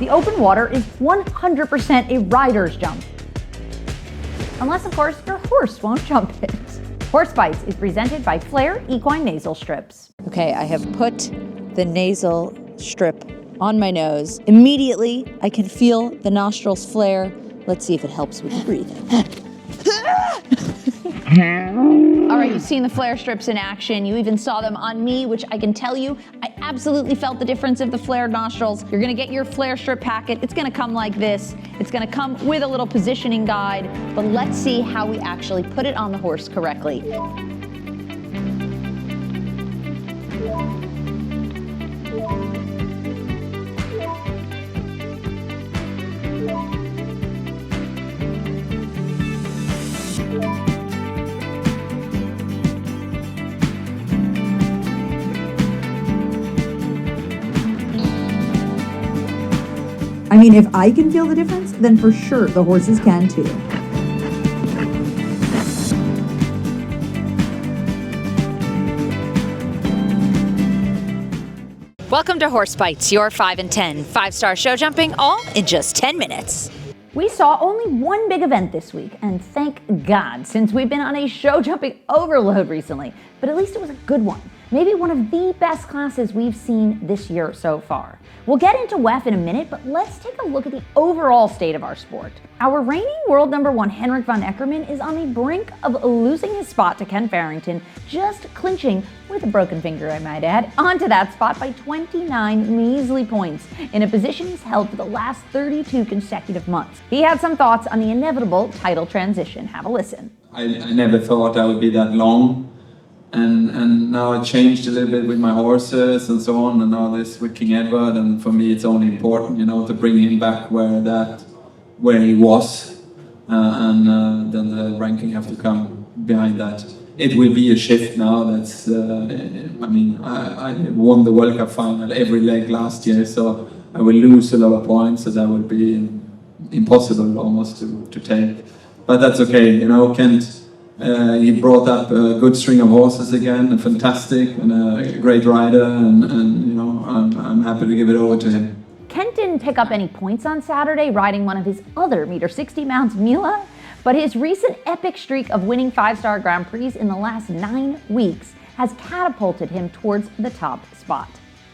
The open water is 100% a rider's jump. Unless, of course, your horse won't jump it. Horse Bytes is presented by Flair Equine Nasal Strips. Okay, I have put the nasal strip on my nose. Immediately, I can feel the nostrils flare. Let's see if it helps with breathing. All right, you've seen the Flair strips in action. You even saw them on me, which I can tell you, I absolutely felt the difference of the flared nostrils. You're gonna get your Flair strip packet. It's gonna come like this. It's gonna come with a little positioning guide, but let's see how we actually put it on the horse correctly. I mean, if I can feel the difference, then for sure the horses can too. Welcome to Horse Bytes, your 5 and 10 5-star show jumping, all in just 10 minutes. We saw only one big event this week, and thank God, since we've been on a show jumping overload recently, but at least it was a good one. Maybe one of the best classes we've seen this year so far. We'll get into WEF in a minute, but let's take a look at the overall state of our sport. Our reigning world number one Henrik von Eckermann is on the brink of losing his spot to Ken Farrington, just clinching, with a broken finger I might add, onto that spot by 29 measly points, in a position he's held for the last 32 consecutive months. He had some thoughts on the inevitable title transition. Have a listen. I never thought I would be that long. And now it changed a little bit with my horses and so on, and now this with King Edward, and for me it's only important, you know, to bring him back where he was, and then the ranking have to come behind that. It will be a shift now. That's I mean, I won the World Cup final every leg last year, so I will lose a lot of points, so that would be impossible almost to take. But that's okay, you know. Kent. He brought up a good string of horses again, fantastic, and a great rider, and you know, I'm happy to give it over to him. Kent didn't pick up any points on Saturday, riding one of his other meter-60 mounts, Mila, but his recent epic streak of winning 5-star Grand Prix in the last 9 weeks has catapulted him towards the top spot.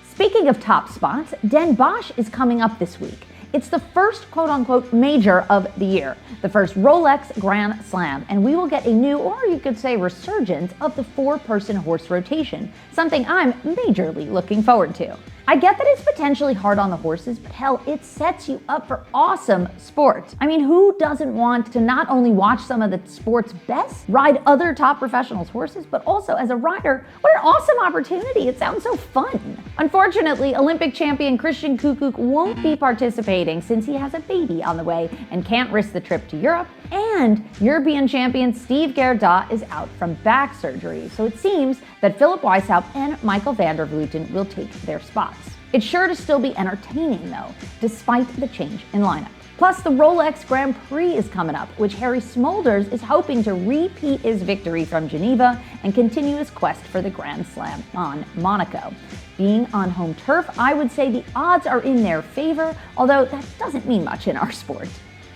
Speaking of top spots, Den Bosch is coming up this week. It's the first quote-unquote major of the year, the first Rolex Grand Slam, and we will get a new, or you could say resurgence, of the 4-person horse rotation, something I'm majorly looking forward to. I get that it's potentially hard on the horses, but hell, it sets you up for awesome sport. I mean, who doesn't want to not only watch some of the sport's best, ride other top professionals' horses, but also as a rider, what an awesome opportunity. It sounds so fun. Unfortunately, Olympic champion Christian Kukuk won't be participating since he has a baby on the way and can't risk the trip to Europe, and European champion Steve Gerda is out from back surgery, so it seems that Philip Weishaupt and Michael van der Vleuten will take their spots. It's sure to still be entertaining though, despite the change in lineup. Plus, the Rolex Grand Prix is coming up, which Harrie Smulders is hoping to repeat his victory from Geneva and continue his quest for the Grand Slam on Monaco. Being on home turf, I would say the odds are in their favor, although that doesn't mean much in our sport.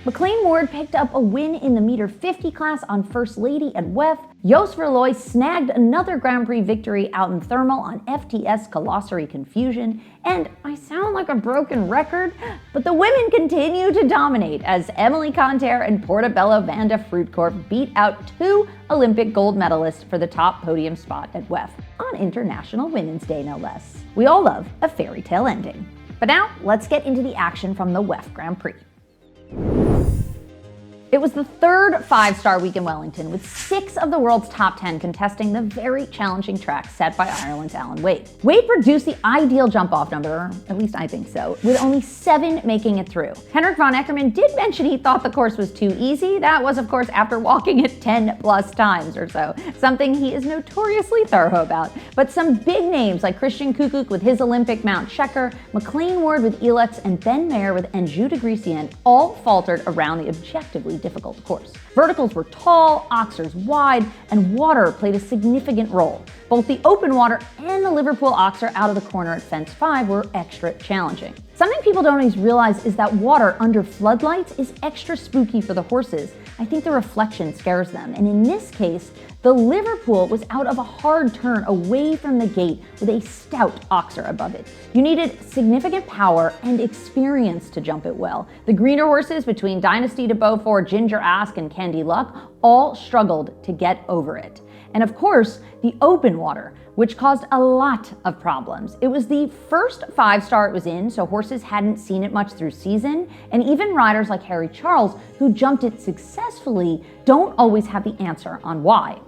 McLean Ward picked up a win in the meter 50 class on First Lady at WEF. Jos Verlooy snagged another Grand Prix victory out in Thermal on FTS Colossary Confusion. And I sound like a broken record, but the women continue to dominate as Emilie Conter and Portobello Vanda Fruitcorp beat out 2 Olympic gold medalists for the top podium spot at WEF on International Women's Day, no less. We all love a fairy tale ending. But now, let's get into the action from the WEF Grand Prix. It was the third 5-star week in Wellington, with 6 of the world's top 10 contesting the very challenging track set by Ireland's Alan Wade. Wade produced the ideal jump-off number, at least I think so, with only 7 making it through. Henrik von Eckermann did mention he thought the course was too easy. That was, of course, after walking it 10 plus times or so, something he is notoriously thorough about. But some big names like Christian Kukuk with his Olympic mount Checker, McLean Ward with Elex, and Ben Mayer with Anjou de Grecian all faltered around the objectively difficult course. Verticals were tall, oxers wide, and water played a significant role. Both the open water and the Liverpool oxer out of the corner at fence 5 were extra challenging. Something people don't always realize is that water under floodlights is extra spooky for the horses. I think the reflection scares them, and in this case, the Liverpool was out of a hard turn away from the gate with a stout oxer above it. You needed significant power and experience to jump it well. The greener horses between Dynasty de Beaufort, Ginger Ask, and Candy Luck all struggled to get over it. And of course, the open water, which caused a lot of problems. It was the first 5-star it was in, so horses hadn't seen it much through season, and even riders like Harrie Charles, who jumped it successfully, don't always have the answer on why.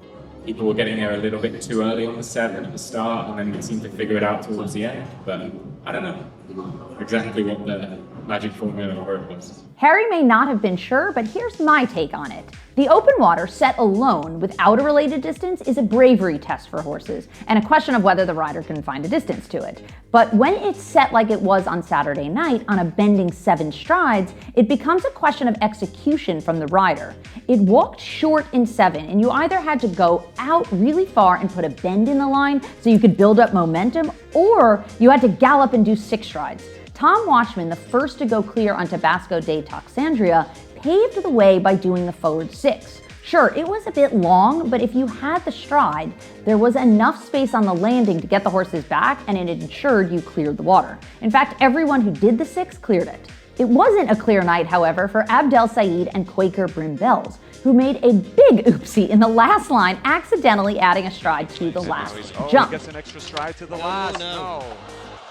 People were getting there a little bit too early on the set and at the start, and then they seemed to figure it out towards the end. But I don't know exactly what the magic formula for it was. Harrie may not have been sure, but here's my take on it. The open water set alone without a related distance is a bravery test for horses, and a question of whether the rider can find a distance to it. But when it's set like it was on Saturday night on a bending 7 strides, it becomes a question of execution from the rider. It walked short in 7, and you either had to go out really far and put a bend in the line so you could build up momentum, or you had to gallop and do 6 strides. Tom Watchman, the first to go clear on Tabasco de Toxandria, paved the way by doing the forward 6. Sure, it was a bit long, but if you had the stride, there was enough space on the landing to get the horses back, and it ensured you cleared the water. In fact, everyone who did the 6 cleared it. It wasn't a clear night, however, for Abdel Said and Quaker Brimbells, who made a big oopsie in the last line, accidentally adding a stride to the last jump. He gets an extra stride to the last. No.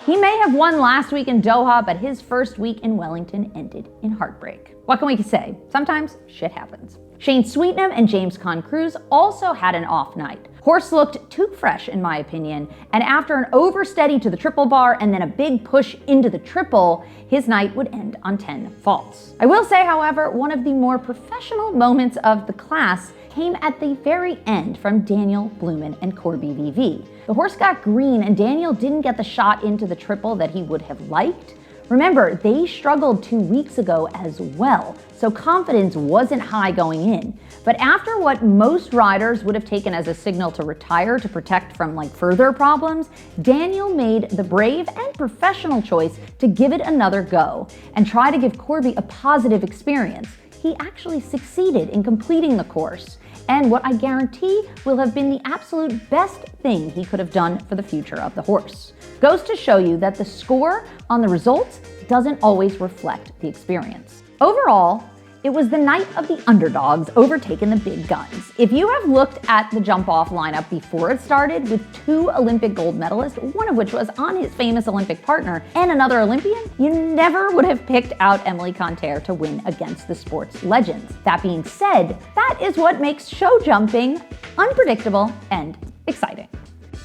He may have won last week in Doha, but his first week in Wellington ended in heartbreak. What can we say? Sometimes shit happens. Shane Sweetnam and James Conn Cruz also had an off night. Horse looked too fresh, in my opinion, and after an oversteady to the triple bar and then a big push into the triple, his night would end on 10 faults. I will say, however, one of the more professional moments of the class came at the very end from Daniel Blumen and Corby VV. The horse got green and Daniel didn't get the shot into the triple that he would have liked. Remember, they struggled 2 weeks ago as well, so confidence wasn't high going in. But after what most riders would have taken as a signal to retire to protect from further problems, Daniel made the brave and professional choice to give it another go and try to give Corby a positive experience. He actually succeeded in completing the course, and what I guarantee will have been the absolute best thing he could have done for the future of the horse. Goes to show you that the score on the results doesn't always reflect the experience. Overall, it was the night of the underdogs overtaking the big guns. If you have looked at the jump-off lineup before it started with 2 Olympic gold medalists, one of which was on his famous Olympic partner, and another Olympian, you never would have picked out Emilie Conter to win against the sport's legends. That being said, that is what makes show jumping unpredictable and exciting.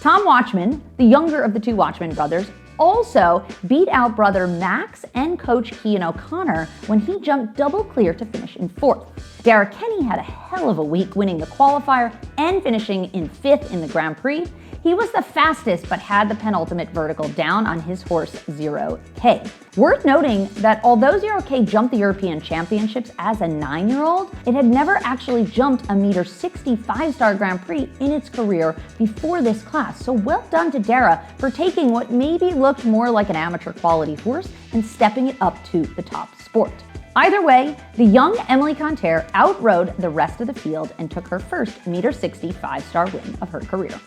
Tom Watchman, the younger of the 2 Watchman brothers, also beat out brother Max and coach Cian O'Connor when he jumped double clear to finish in 4th. Derek Kenny had a hell of a week, winning the qualifier and finishing in 5th in the Grand Prix. He was the fastest but had the penultimate vertical down on his horse 0K. Worth noting that although 0K jumped the European Championships as a 9-year-old, it had never actually jumped a -60 5-star Grand Prix in its career before this class, so well done to Dara for taking what maybe looked more like an amateur quality horse and stepping it up to the top sport. Either way, the young Emilie Conter outrode the rest of the field and took her first -60 5-star win of her career.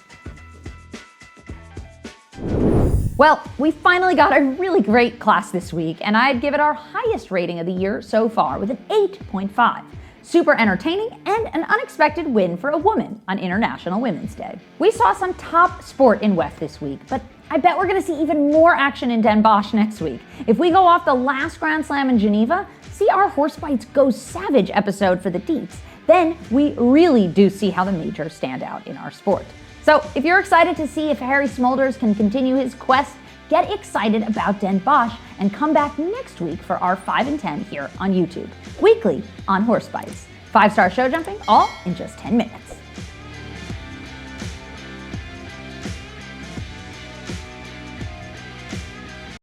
Well, we finally got a really great class this week, and I'd give it our highest rating of the year so far with an 8.5. Super entertaining and an unexpected win for a woman on International Women's Day. We saw some top sport in WEF this week, but I bet we're going to see even more action in Den Bosch next week. If we go off the last Grand Slam in Geneva, see our Horse Bytes Go Savage episode for the deets, then we really do see how the majors stand out in our sport. So if you're excited to see if Harrie Smulders can continue his quest, get excited about Den Bosch and come back next week for our 5 and 10 here on YouTube, weekly on Horse Bytes. 5-star show jumping, all in just 10 minutes.